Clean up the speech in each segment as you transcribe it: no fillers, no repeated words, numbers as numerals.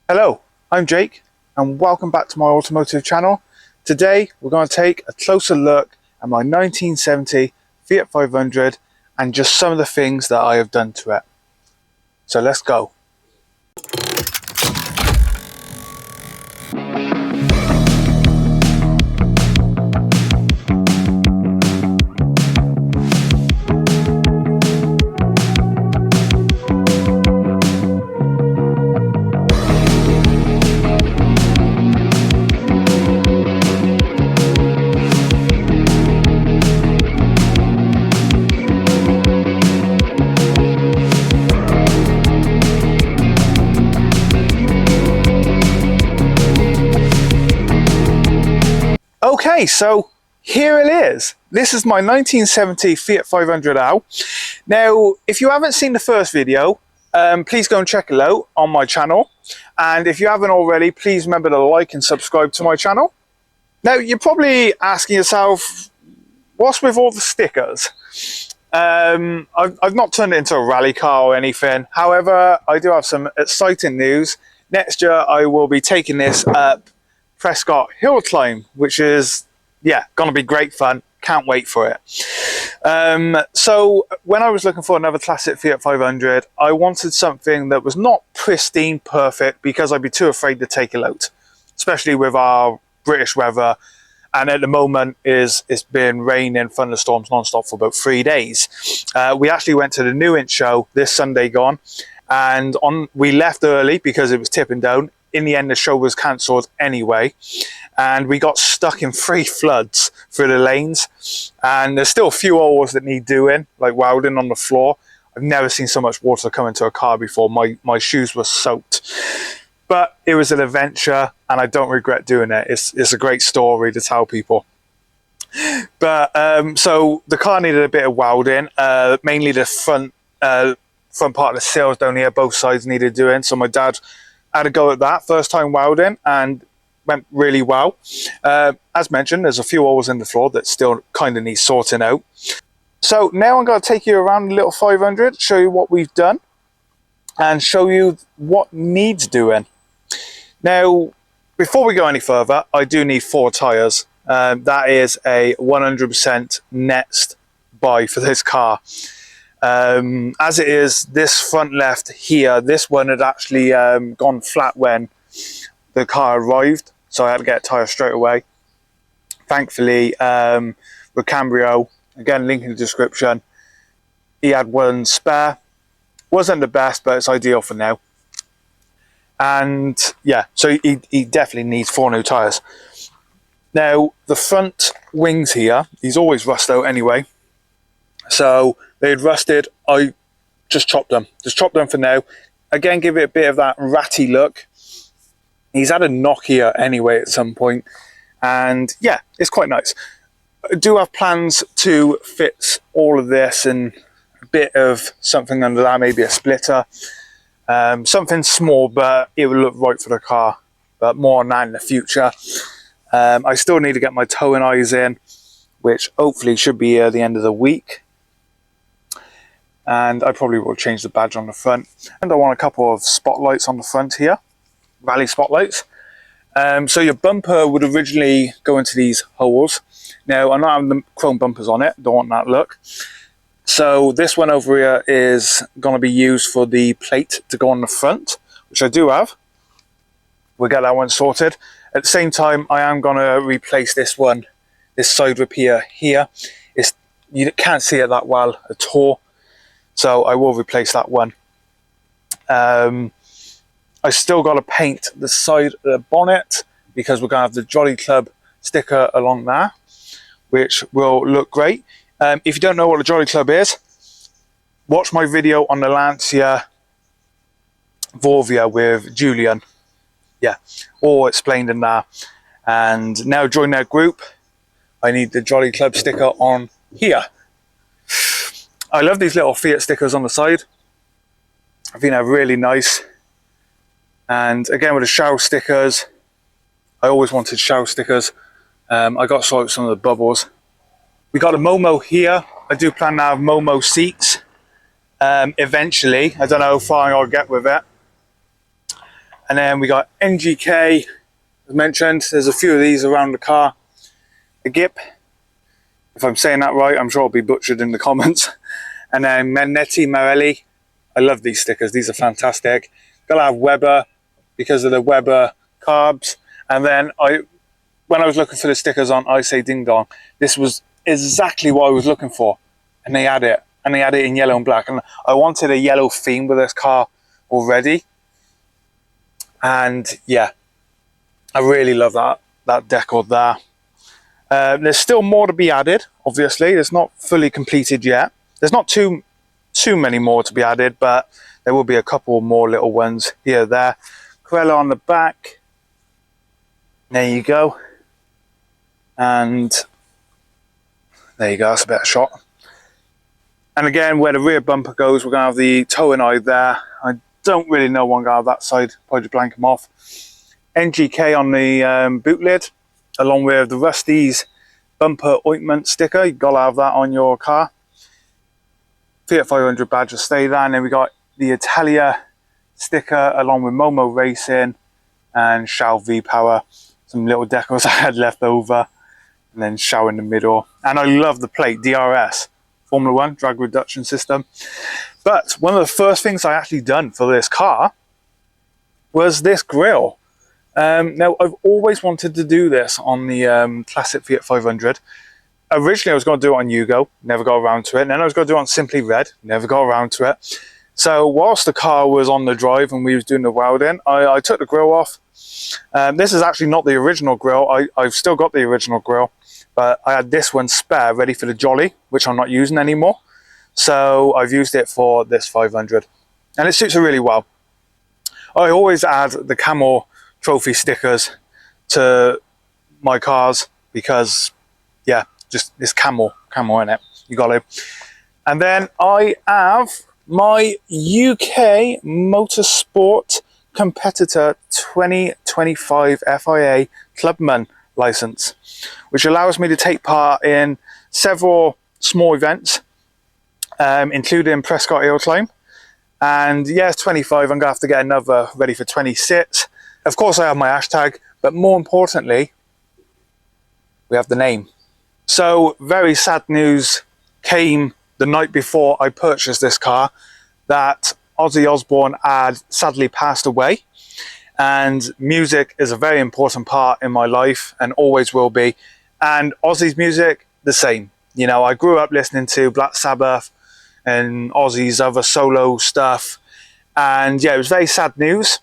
Hello, I'm Jake and welcome back to my automotive channel. Today we're going to take a closer look at my 1970 Fiat 500 and just some of the things that I have done to it. So let's go. Okay, so here it is. This is my 1970 Fiat 500l. Now, if you haven't seen the first video, please go and check it out on my channel. And if you haven't already, please remember to like and subscribe to my channel. Now, you're probably asking yourself, what's with all the stickers? I've not turned it into a rally car or anything. However, I do have some exciting news. Next year, I will be taking this up Prescott Hillclimb, which is, going to be great fun. Can't wait for it. So when I was looking for another classic Fiat 500, I wanted something that was not pristine perfect because I'd be too afraid to take it out, especially with our British weather. And at the moment, it's been raining, thunderstorms non-stop for about 3 days. We actually went to the New Int show this Sunday gone, and we left early because it was tipping down. In the end, the show was cancelled anyway, and we got stuck in 3 floods through the lanes. And there's still a few holes that need doing, like welding on the floor. I've never seen so much water come into a car before. My shoes were soaked. But it was an adventure, and I don't regret doing it. It's a great story to tell people. But so the car needed a bit of welding, mainly the front part of the sills down here, both sides needed doing. So my dad had a go at that first time welding and went really well. As mentioned, there's a few holes in the floor that still kind of need sorting out. So now I'm going to take you around the little 500, show you what we've done and show you what needs doing. Now, before we go any further, I do need 4 tyres. That is a 100% next buy for this car. As it is, this front left here, this one had actually gone flat when the car arrived, so I had to get a tyre straight away. Thankfully, Ricambrio, again link in the description, he had one spare. Wasn't the best, but it's ideal for now. And yeah, so he definitely needs 4 new tyres. Now, the front wings here, these always rust out anyway. So they had rusted, I just chopped them. Just chopped them for now. Again, give it a bit of that ratty look. He's had a knock here anyway at some point. And yeah, it's quite nice. I do have plans to fix all of this and a bit of something under that, maybe a splitter. Something small, but it would look right for the car. But more on that in the future. I still need to get my towing eyes in, which hopefully should be at the end of the week. And I probably will change the badge on the front. And I want a couple of spotlights on the front here, rally spotlights. So your bumper would originally go into these holes. Now, I'm not having the chrome bumpers on it, don't want that look. So this one over here is going to be used for the plate to go on the front, which I do have. We'll get that one sorted. At the same time, I am going to replace this one, this side rip here. You can't see it that well at all. So I will replace that one. I still got to paint the side of the bonnet because we're going to have the Jolly Club sticker along there, which will look great. If you don't know what the Jolly Club is, watch my video on the Lancia Vorvia with Julian. Yeah, all explained in there. And now join their group, I need the Jolly Club sticker on here. I love these little Fiat stickers on the side. I think they're really nice. And again, with the shower stickers, I always wanted shower stickers. I got to sort out some of the bubbles. We got a Momo here. I do plan to have Momo seats eventually. I don't know how far I'll get with it. And then we got NGK, as mentioned. There's a few of these around the car. A GIP, if I'm saying that right, I'm sure I'll be butchered in the comments. And then Mennetti Marelli. I love these stickers, these are fantastic. Gotta have Weber because of the Weber carbs. And then when I was looking for the stickers on I Say Ding Dong, this was exactly what I was looking for. And they had it. And they had it in yellow and black. And I wanted a yellow theme with this car already. And yeah, I really love that decor there. There's still more to be added, obviously. It's not fully completed yet. There's not too many more to be added, but there will be a couple more little ones here, there. Corella on the back. There you go. And there you go, that's a better shot. And again, where the rear bumper goes, we're going to have the towing eye there. I don't really know what I'm going to have that side. Probably just blank them off. NGK on the boot lid, along with the Rusty's bumper ointment sticker. You've got to have that on your car. Fiat 500 badge will stay there. And then we got the Italia sticker along with Momo Racing and Shao V-Power. Some little decals I had left over. And then Shao in the middle. And I love the plate, DRS. Formula 1 drag reduction system. But one of the first things I actually done for this car was this grille. Now, I've always wanted to do this on the classic Fiat 500. Originally, I was going to do it on Yugo, never got around to it. And then I was going to do it on Simply Red, never got around to it. So whilst the car was on the drive and we was doing the welding, I took the grille off. This is actually not the original grille. I've still got the original grille, but I had this one spare ready for the Jolly, which I'm not using anymore. So I've used it for this 500. And it suits it really well. I always add the Camel trophy stickers to my cars because, yeah, just this camel in it. You got it. And then I have my UK Motorsport Competitor 2025 FIA Clubman license, which allows me to take part in several small events, including Prescott Hillclimb. And yeah, 25, I'm going to have to get another ready for 26. Of course, I have my hashtag, but more importantly, we have the name. So very sad news came the night before I purchased this car that Ozzy Osbourne had sadly passed away. And music is a very important part in my life and always will be. And Ozzy's music, the same. You know, I grew up listening to Black Sabbath and Ozzy's other solo stuff. And yeah, it was very sad news.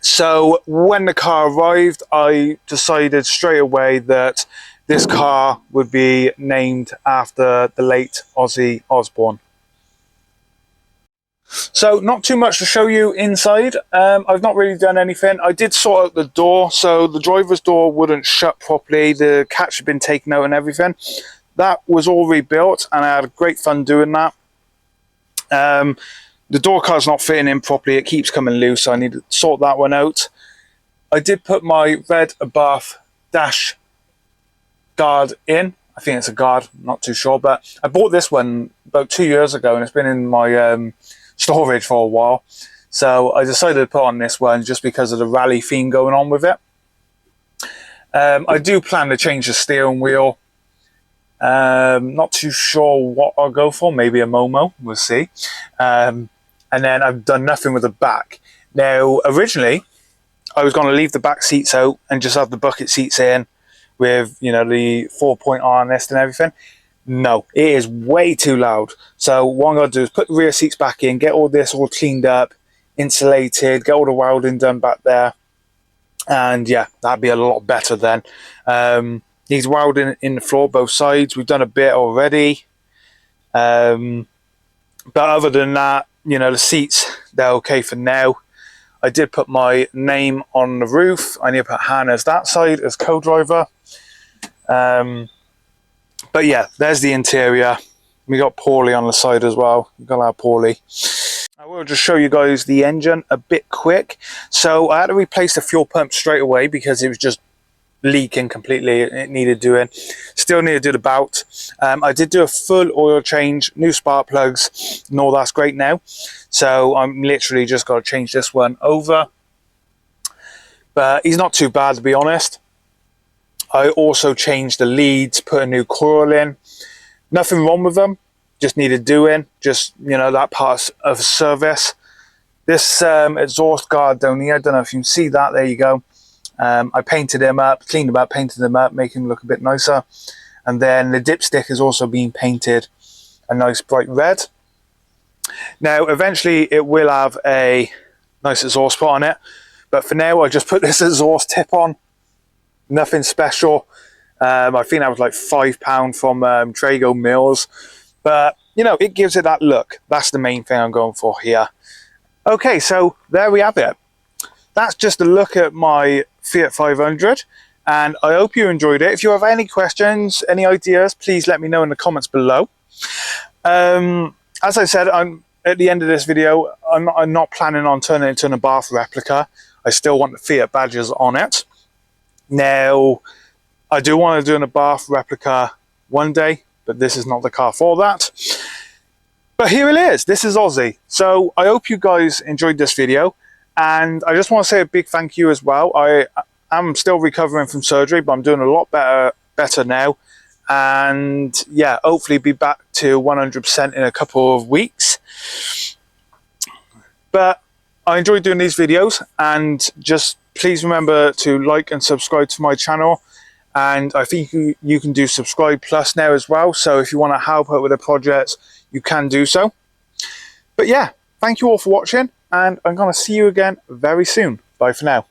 So when the car arrived, I decided straight away that this car would be named after the late Ozzy Osbourne. So not too much to show you inside. I've not really done anything. I did sort out the door, so the driver's door wouldn't shut properly. The catch had been taken out and everything. That was all rebuilt, and I had great fun doing that. The door card's not fitting in properly. It keeps coming loose, so I need to sort that one out. I did put my red Abarth dash guard in. I think it's a guard, not too sure, but I bought this one about 2 years ago and it's been in my storage for a while. So I decided to put on this one just because of the rally theme going on with it. I do plan to change the steering wheel. Not too sure what I'll go for, maybe a Momo, we'll see. And then I've done nothing with the back. Now, originally, I was going to leave the back seats out and just have the bucket seats in with, you know, the 4-point armrest and everything. No, it is way too loud. So what I'm going to do is put the rear seats back in, get all this all cleaned up, insulated, get all the welding done back there. And yeah, that'd be a lot better then. Needs welding in the floor, both sides. We've done a bit already. But other than that, you know, the seats, they're okay for now. I did put my name on the roof. I need to put Hannah's that side as co-driver. But yeah, there's the interior. We got Paulie on the side as well. We've got our Paulie. I will just show you guys the engine a bit quick. So I had to replace the fuel pump straight away because it was just leaking completely. It needed doing. Still need to do the bout. I did do a full oil change, new spark plugs, and all that's great now. So I'm literally just got to change this one over. but he's not too bad, to be honest. I also changed the leads, put a new coil in. Nothing wrong with them, just needed doing, just, you know, that part of service. This exhaust guard down here, I don't know if you can see that, there you go. I painted him up, cleaned him up, painted him up, make him look a bit nicer. And then the dipstick has also been painted a nice bright red. Now, eventually it will have a nice exhaust put on it, but for now I just put this exhaust tip on. Nothing special. I think that was like £5 from Trago Mills, but you know, it gives it that look. That's the main thing I'm going for here. Okay, so there we have it. That's just a look at my Fiat 500, and I hope you enjoyed it. If you have any questions, any ideas, please let me know in the comments below. As I said, at the end of this video, I'm not planning on turning it into a Bath replica. I still want the Fiat badges on it. Now, I do want to do a Bath replica one day, but this is not the car for that. But here it is. This is Aussie. So I hope you guys enjoyed this video, and I just want to say a big thank you as well. I am still recovering from surgery, but I'm doing a lot better now. And yeah, hopefully be back to 100% in a couple of weeks. But I enjoy doing these videos, and just please remember to like and subscribe to my channel. And I think you can do subscribe plus now as well, so if you want to help out with the project, you can do so. But yeah, thank you all for watching, and I'm going to see you again very soon. Bye for now.